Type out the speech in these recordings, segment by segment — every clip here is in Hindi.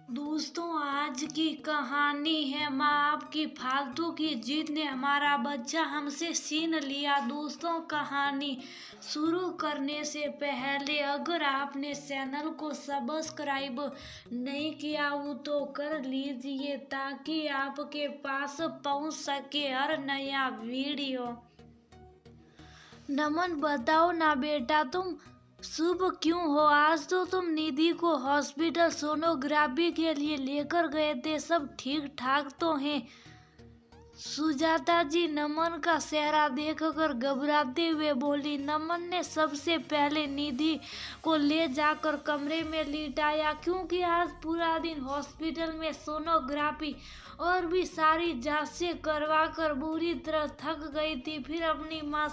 दोस्तों, आज की कहानी है माँ आपकी फालतू की जिद ने हमारा बच्चा हमसे छीन लिया। दोस्तों, कहानी शुरू करने से पहले अगर आपने चैनल को सब्सक्राइब नहीं किया हो तो कर लीजिए ताकि आपके पास पहुंच सके हर नया वीडियो। नमन, बताओ ना बेटा, तुम शुभ क्यों हो? आज तो तुम निधि को हॉस्पिटल सोनोग्राफी के लिए लेकर गए थे, सब ठीक ठाक तो हैं? सुजाता जी नमन का चेहरा देखकर घबराते हुए बोली। नमन ने सबसे पहले निधि को ले जाकर कमरे में लिटाया क्योंकि आज पूरा दिन हॉस्पिटल में सोनोग्राफी और भी सारी जांचें करवा कर बुरी तरह थक गई थी। फिर अपनी माँ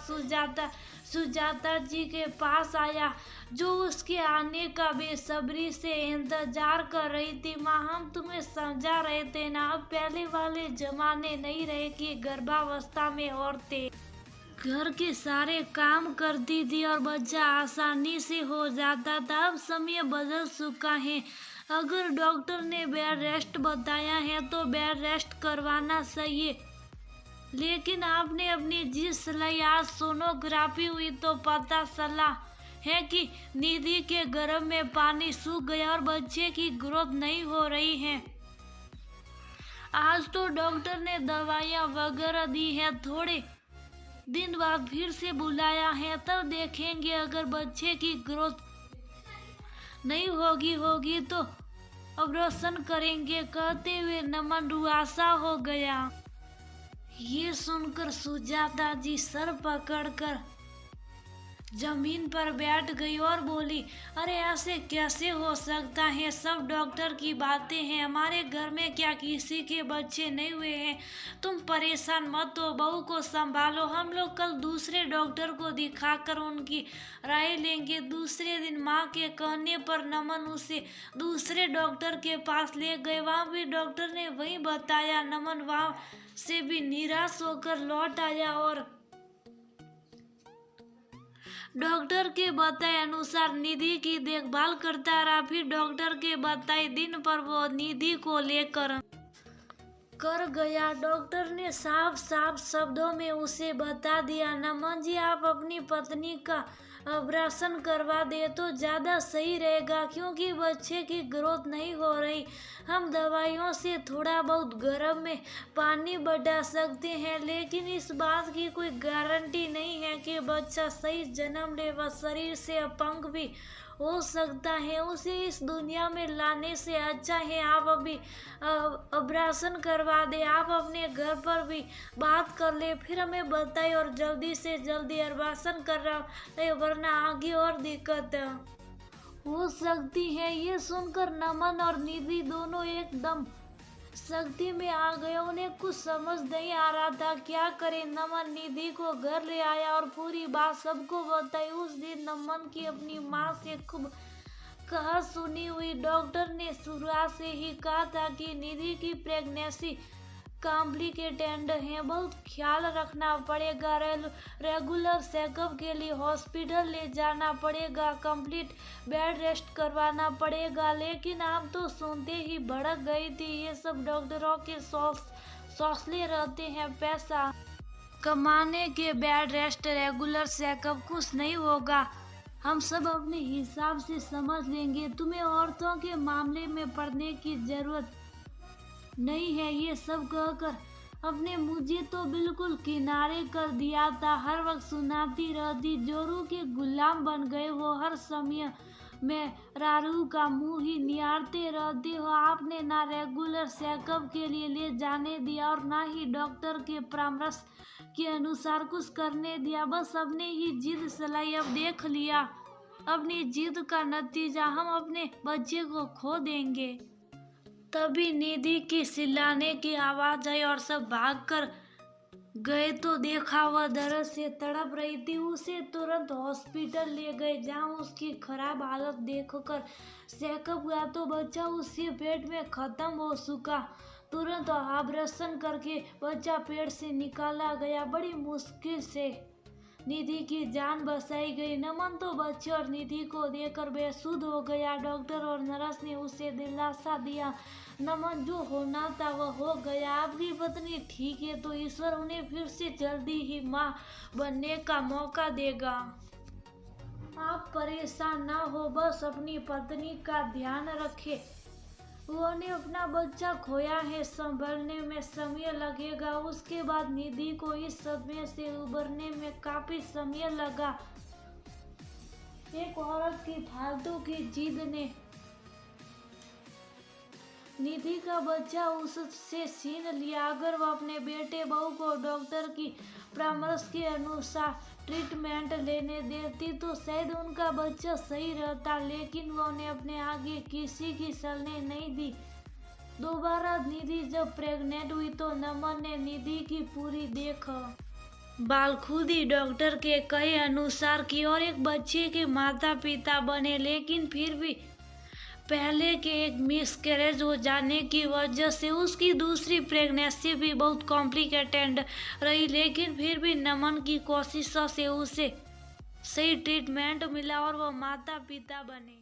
सुजाता जी के पास आया जो उसके आने का बेसब्री से इंतजार कर रही थी। माँ, हम तुम्हें समझा रहे थे ना, अब पहले वाले जमाने नहीं रहे कि गर्भावस्था में औरतें घर के सारे काम करती थी और बच्चा आसानी से हो जाता था। अब समय बदल चुका है। अगर डॉक्टर ने बेड रेस्ट बताया है तो बेड रेस्ट करवाना चाहिए, लेकिन आपने अपनी जिद चलाई। आज सोनोग्राफी हुई तो पता चला है कि निधि के गर्भ में पानी सूख गया और बच्चे की ग्रोथ नहीं हो रही है। आज तो डॉक्टर ने दवाइयाँ वगैरह दी है, थोड़े दिन बाद फिर से बुलाया है, तब देखेंगे। अगर बच्चे की ग्रोथ नहीं होगी तो ऑपरेशन करेंगे, कहते हुए नमन रुआसा हो गया। ये सुनकर सुजाता जी सर पकड़कर जमीन पर बैठ गई और बोली, अरे ऐसे कैसे हो सकता है? सब डॉक्टर की बातें हैं, हमारे घर में क्या किसी के बच्चे नहीं हुए हैं? तुम परेशान मत हो, बहू को संभालो। हम लोग कल दूसरे डॉक्टर को दिखाकर उनकी राय लेंगे। दूसरे दिन माँ के कहने पर नमन उसे दूसरे डॉक्टर के पास ले गए। वहाँ भी डॉक्टर ने वही बताया। नमन वहाँ से भी निराश होकर लौट आया और डॉक्टर के बताए अनुसार निधि की देखभाल करता रहा। फिर डॉक्टर के बताए दिन पर वो निधि को लेकर कर गया। डॉक्टर ने साफ साफ शब्दों में उसे बता दिया, नमन जी, आप अपनी पत्नी का ऑपरेशन करवा दे तो ज़्यादा सही रहेगा क्योंकि बच्चे की ग्रोथ नहीं हो रही। हम दवाइयों से थोड़ा बहुत गर्भ में पानी बढ़ा सकते हैं, लेकिन इस बात की कोई गारंटी नहीं है कि बच्चा सही जन्म ले। वह शरीर से अपंग भी हो सकता है। उसे इस दुनिया में लाने से अच्छा है आप अभी ऑपरेशन करवा दे। आप अपने घर पर भी बात कर ले, फिर हमें बताए और जल्दी से जल्दी ऑपरेशन कर रहा है, वरना आगे और दिक्कत हो सकती है। ये सुनकर नमन और निधि दोनों एकदम सख्ती में आ गए। उन्हें कुछ समझ नहीं आ रहा था क्या करे। नमन निधि को घर ले आया और पूरी बात सबको बताई। उस दिन नमन की अपनी माँ से खूब कहा सुनी हुई। डॉक्टर ने शुरुआत से ही कहा था कि निधि की प्रेगनेंसी कॉम्प्लिकेटेड है, बहुत ख्याल रखना पड़ेगा। रेगुलर चेकअप के लिए हॉस्पिटल ले जाना पड़ेगा, कंप्लीट बेड रेस्ट करवाना पड़ेगा। लेकिन आप तो सुनते ही भड़क गई थी। ये सब डॉक्टरों के सौसले रहते हैं, पैसा कमाने के। बेड रेस्ट, रेगुलर चेकअप कुछ नहीं होगा, हम सब अपने हिसाब से समझ लेंगे। तुम्हें औरतों के मामले में पड़ने की जरूरत नहीं है। ये सब कहकर अपने मुझे तो बिल्कुल किनारे कर दिया था। हर वक्त सुनाती रहती, जोरू के गुलाम बन गए हो। हर समय में रारू का मुंह ही निहारते रहते हो। आपने ना रेगुलर चेकअप के लिए ले जाने दिया और ना ही डॉक्टर के परामर्श के अनुसार कुछ करने दिया। बस अपने ही जिद चलाई। अब देख लिया अपनी जिद का नतीजा, हम अपने बच्चे को खो देंगे। तभी निधि की चिल्लाने की आवाज आई और सब भागकर गए तो देखा वह दर्द से तड़प रही थी। उसे तुरंत हॉस्पिटल ले गए, जहां उसकी खराब हालत देखकर चेकअप हुआ तो बच्चा उसके पेट में खत्म हो चुका। तुरंत ऑपरेशन करके बच्चा पेट से निकाला गया। बड़ी मुश्किल से निधि की जान बचाई गई। नमन तो बच्चे और निधि को देखकर बेसुध हो गया। डॉक्टर और नर्स ने उसे दिलासा दिया, नमन जो होना था वह हो गया। आपकी पत्नी ठीक है तो ईश्वर उन्हें फिर से जल्दी ही माँ बनने का मौका देगा। आप परेशान ना हो, बस अपनी पत्नी का ध्यान रखें। उन्होंने अपना बच्चा खोया है, संभलने में समय लगेगा। उसके बाद निधि को इस सदमे से उबरने में काफी समय लगा। एक औरत की फालतू की जिद ने निधि का बच्चा उससे छीन लिया। अगर वह अपने बेटे बहू को डॉक्टर की परामर्श के अनुसार ट्रीटमेंट लेने देती तो शायद उनका बच्चा सही रहता, लेकिन वह उन्हें अपने आगे किसी की चलने नहीं दी। दोबारा निधि जब प्रेग्नेंट हुई तो नमन ने निधि की पूरी देखभाल खुद ही डॉक्टर के कहे अनुसार की और एक बच्चे के माता पिता बने। लेकिन फिर भी पहले के एक मिसकैरेज हो जाने की वजह से उसकी दूसरी प्रेगनेंसी भी बहुत कॉम्प्लिकेटेड रही। लेकिन फिर भी नमन की कोशिशों से उसे सही ट्रीटमेंट मिला और वह माता पिता बने।